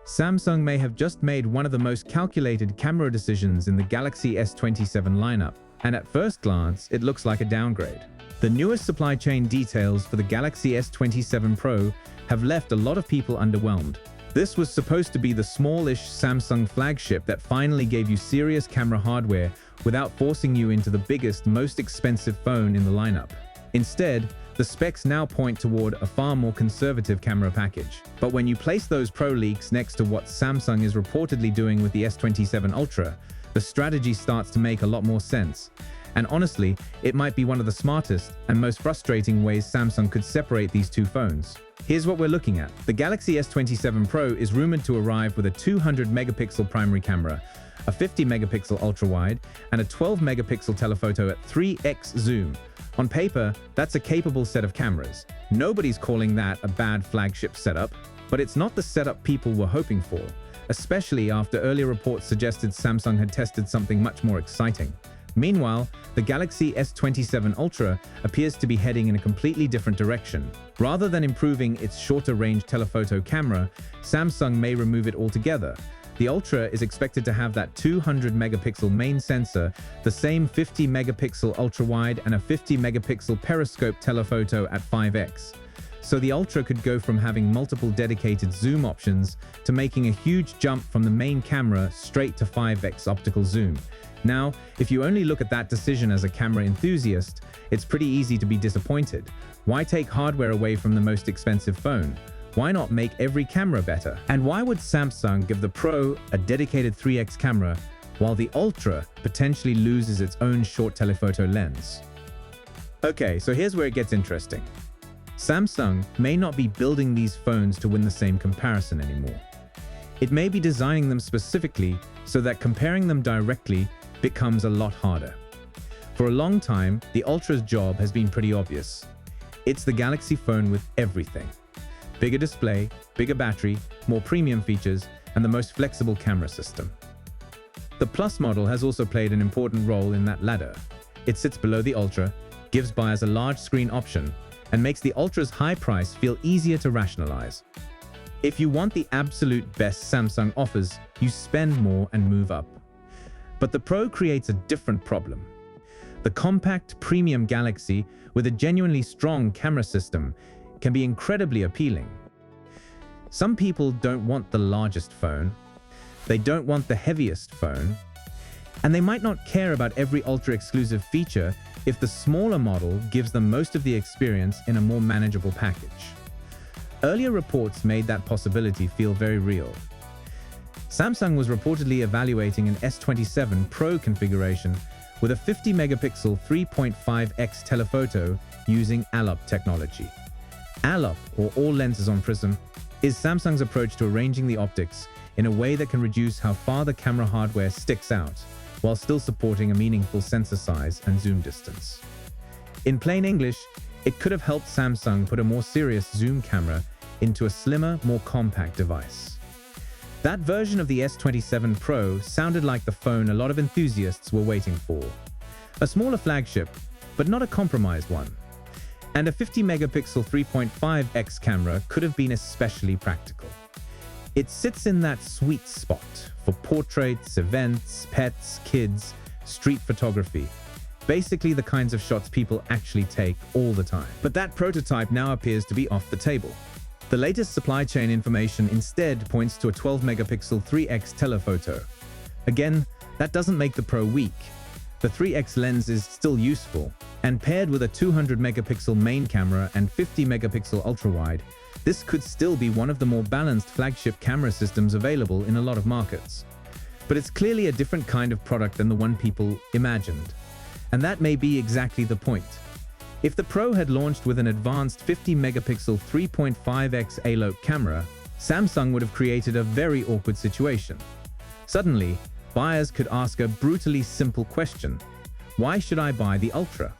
Samsung may have just made one of the most calculated camera decisions in the Galaxy S27 lineup, and at first glance, it looks like a downgrade. The newest supply chain details for the Galaxy S27 Pro have left a lot of people underwhelmed. This was supposed to be the smallish Samsung flagship that finally gave you serious camera hardware without forcing you into the biggest, most expensive phone in the lineup. Instead, the specs now point toward a far more conservative camera package. But when you place those Pro leaks next to what Samsung is reportedly doing with the S27 Ultra, the strategy starts to make a lot more sense. And honestly, it might be one of the smartest and most frustrating ways Samsung could separate these two phones. Here's what we're looking at. The Galaxy S27 Pro is rumored to arrive with a 200-megapixel primary camera, a 50-megapixel ultra-wide, and a 12-megapixel telephoto at 3x zoom. On paper, that's a capable set of cameras. Nobody's calling that a bad flagship setup, but it's not the setup people were hoping for, especially after earlier reports suggested Samsung had tested something much more exciting. Meanwhile, the Galaxy S27 Ultra appears to be heading in a completely different direction. Rather than improving its shorter-range telephoto camera, Samsung may remove it altogether. The Ultra is expected to have that 200-megapixel main sensor, the same 50-megapixel ultra-wide, and a 50-megapixel periscope telephoto at 5x. So the Ultra could go from having multiple dedicated zoom options to making a huge jump from the main camera straight to 5x optical zoom. Now, if you only look at that decision as a camera enthusiast, it's pretty easy to be disappointed. Why take hardware away from the most expensive phone? Why not make every camera better? And why would Samsung give the Pro a dedicated 3x camera while the Ultra potentially loses its own short telephoto lens? Okay, so here's where it gets interesting. Samsung may not be building these phones to win the same comparison anymore. It may be designing them specifically so that comparing them directly becomes a lot harder. For a long time, the Ultra's job has been pretty obvious. It's the Galaxy phone with everything. Bigger display, bigger battery, more premium features, and the most flexible camera system. The Plus model has also played an important role in that ladder. It sits below the Ultra, gives buyers a large screen option, and makes the Ultra's high price feel easier to rationalize. If you want the absolute best Samsung offers, you spend more and move up. But the Pro creates a different problem. The compact premium Galaxy with a genuinely strong camera system can be incredibly appealing. Some people don't want the largest phone, they don't want the heaviest phone, and they might not care about every Ultra-exclusive feature if the smaller model gives them most of the experience in a more manageable package. Earlier reports made that possibility feel very real. Samsung was reportedly evaluating an S27 Pro configuration with a 50-megapixel 3.5x telephoto using Alop technology. Alop, or all lenses on prism, is Samsung's approach to arranging the optics in a way that can reduce how far the camera hardware sticks out, while still supporting a meaningful sensor size and zoom distance. In plain English, it could have helped Samsung put a more serious zoom camera into a slimmer, more compact device. That version of the S27 Pro sounded like the phone a lot of enthusiasts were waiting for. A smaller flagship, but not a compromised one. And a 50-megapixel 3.5x camera could have been especially practical. It sits in that sweet spot for portraits, events, pets, kids, street photography. Basically the kinds of shots people actually take all the time. But that prototype now appears to be off the table. The latest supply chain information instead points to a 12-megapixel 3x telephoto. Again, that doesn't make the Pro weak. The 3x lens is still useful, and paired with a 200-megapixel main camera and 50-megapixel ultra-wide, this could still be one of the more balanced flagship camera systems available in a lot of markets. But it's clearly a different kind of product than the one people imagined. And that may be exactly the point. If the Pro had launched with an advanced 50-megapixel 3.5x Alop camera, Samsung would have created a very awkward situation. Suddenly, buyers could ask a brutally simple question: why should I buy the Ultra?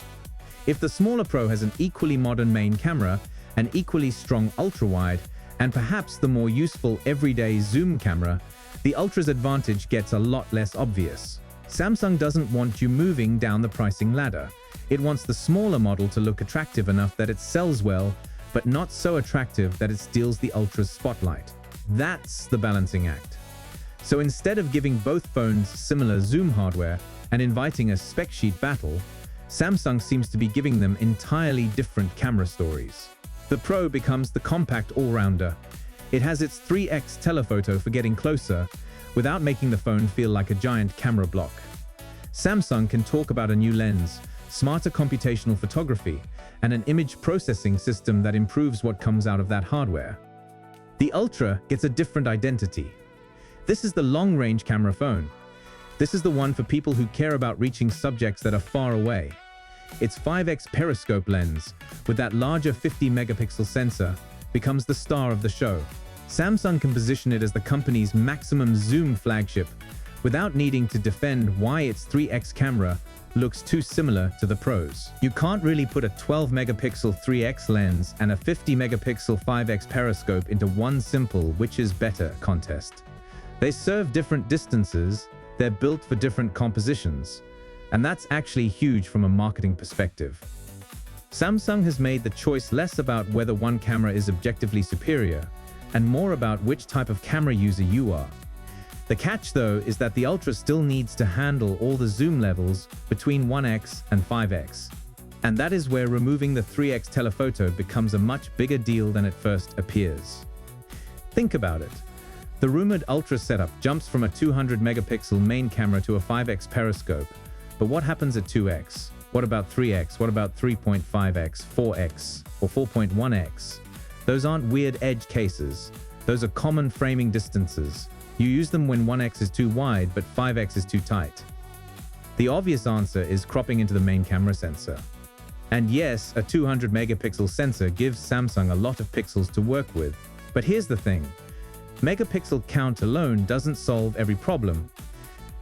If the smaller Pro has an equally modern main camera, an equally strong ultra-wide, and perhaps the more useful everyday zoom camera, the Ultra's advantage gets a lot less obvious. Samsung doesn't want you moving down the pricing ladder. It wants the smaller model to look attractive enough that it sells well, but not so attractive that it steals the Ultra's spotlight. That's the balancing act. So instead of giving both phones similar zoom hardware and inviting a spec sheet battle, Samsung seems to be giving them entirely different camera stories. The Pro becomes the compact all-rounder. It has its 3x telephoto for getting closer, without making the phone feel like a giant camera block. Samsung can talk about a new lens, smarter computational photography, and an image processing system that improves what comes out of that hardware. The Ultra gets a different identity. This is the long-range camera phone. This is the one for people who care about reaching subjects that are far away. Its 5x periscope lens, with that larger 50-megapixel sensor, becomes the star of the show. Samsung can position it as the company's maximum zoom flagship without needing to defend why its 3x camera looks too similar to the Pro's. You can't really put a 12-megapixel 3x lens and a 50-megapixel 5x periscope into one simple which is better contest. They serve different distances, they're built for different compositions, and that's actually huge from a marketing perspective. Samsung has made the choice less about whether one camera is objectively superior and more about which type of camera user you are. The catch, though, is that the Ultra still needs to handle all the zoom levels between 1x and 5x. And that is where removing the 3x telephoto becomes a much bigger deal than it first appears. Think about it. The rumored Ultra setup jumps from a 200-megapixel main camera to a 5x periscope. But what happens at 2x? What about 3x? What about 3.5x, 4x, or 4.1x? Those aren't weird edge cases. Those are common framing distances. You use them when 1x is too wide, but 5x is too tight. The obvious answer is cropping into the main camera sensor. And yes, a 200-megapixel sensor gives Samsung a lot of pixels to work with. But here's the thing. Megapixel count alone doesn't solve every problem.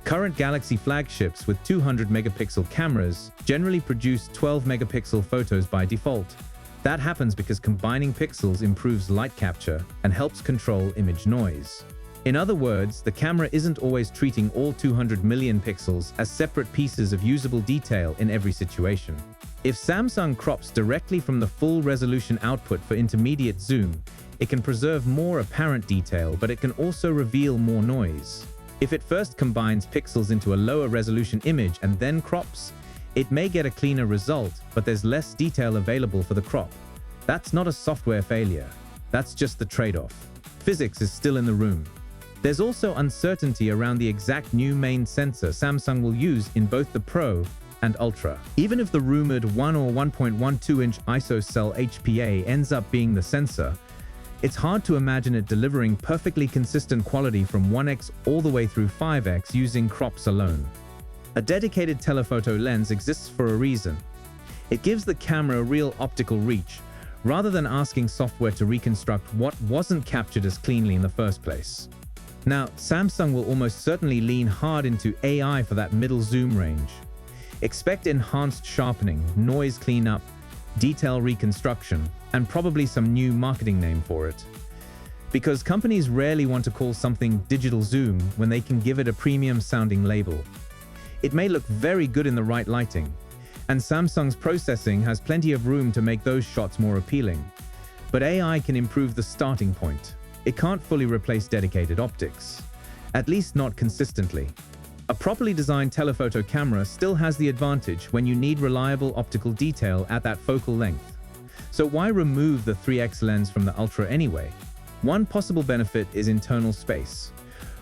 Current Galaxy flagships with 200-megapixel cameras generally produce 12-megapixel photos by default. That happens because combining pixels improves light capture and helps control image noise. In other words, the camera isn't always treating all 200 million pixels as separate pieces of usable detail in every situation. If Samsung crops directly from the full resolution output for intermediate zoom, it can preserve more apparent detail, but it can also reveal more noise. If it first combines pixels into a lower resolution image and then crops, it may get a cleaner result, but there's less detail available for the crop. That's not a software failure. That's just the trade-off. Physics is still in the room. There's also uncertainty around the exact new main sensor Samsung will use in both the Pro and Ultra. Even if the rumored 1 or 1.12-inch ISO-cell HPA ends up being the sensor, it's hard to imagine it delivering perfectly consistent quality from 1x all the way through 5x using crops alone. A dedicated telephoto lens exists for a reason. It gives the camera real optical reach, rather than asking software to reconstruct what wasn't captured as cleanly in the first place. Now, Samsung will almost certainly lean hard into AI for that middle zoom range. Expect enhanced sharpening, noise cleanup, detail reconstruction, and probably some new marketing name for it. Because companies rarely want to call something digital zoom when they can give it a premium-sounding label. It may look very good in the right lighting, and Samsung's processing has plenty of room to make those shots more appealing. But AI can improve the starting point. It can't fully replace dedicated optics, at least not consistently. A properly designed telephoto camera still has the advantage when you need reliable optical detail at that focal length. So why remove the 3x lens from the Ultra anyway? One possible benefit is internal space.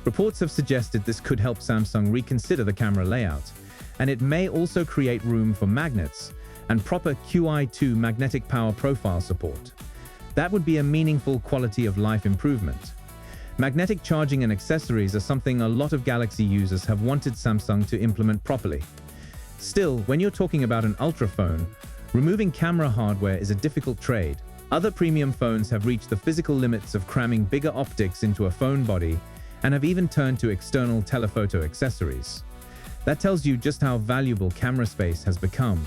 Reports have suggested this could help Samsung reconsider the camera layout, and it may also create room for magnets and proper QI2 magnetic power profile support. That would be a meaningful quality of life improvement. Magnetic charging and accessories are something a lot of Galaxy users have wanted Samsung to implement properly. Still, when you're talking about an Ultra phone, removing camera hardware is a difficult trade. Other premium phones have reached the physical limits of cramming bigger optics into a phone body and have even turned to external telephoto accessories. That tells you just how valuable camera space has become.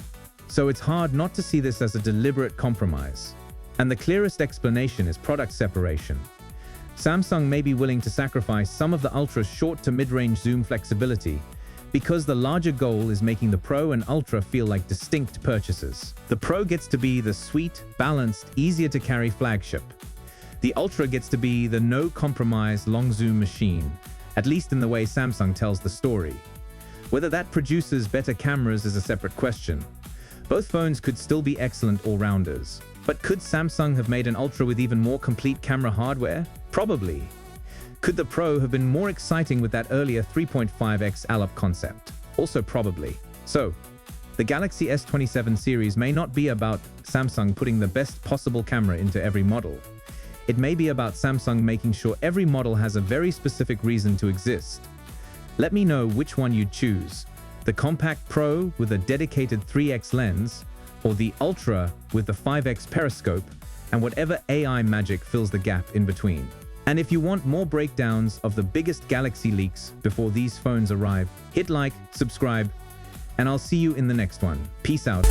So it's hard not to see this as a deliberate compromise. And the clearest explanation is product separation. Samsung may be willing to sacrifice some of the Ultra's short to mid-range zoom flexibility because the larger goal is making the Pro and Ultra feel like distinct purchases. The Pro gets to be the sweet, balanced, easier-to-carry flagship. The Ultra gets to be the no-compromise long-zoom machine, at least in the way Samsung tells the story. Whether that produces better cameras is a separate question. Both phones could still be excellent all-rounders. But could Samsung have made an Ultra with even more complete camera hardware? Probably. Could the Pro have been more exciting with that earlier 3.5x Alop concept? Also probably. So, the Galaxy S27 series may not be about Samsung putting the best possible camera into every model. It may be about Samsung making sure every model has a very specific reason to exist. Let me know which one you'd choose. The Compact Pro with a dedicated 3x lens, or the Ultra with the 5x periscope, and whatever AI magic fills the gap in between. And if you want more breakdowns of the biggest Galaxy leaks before these phones arrive, hit like, subscribe, and I'll see you in the next one. Peace out.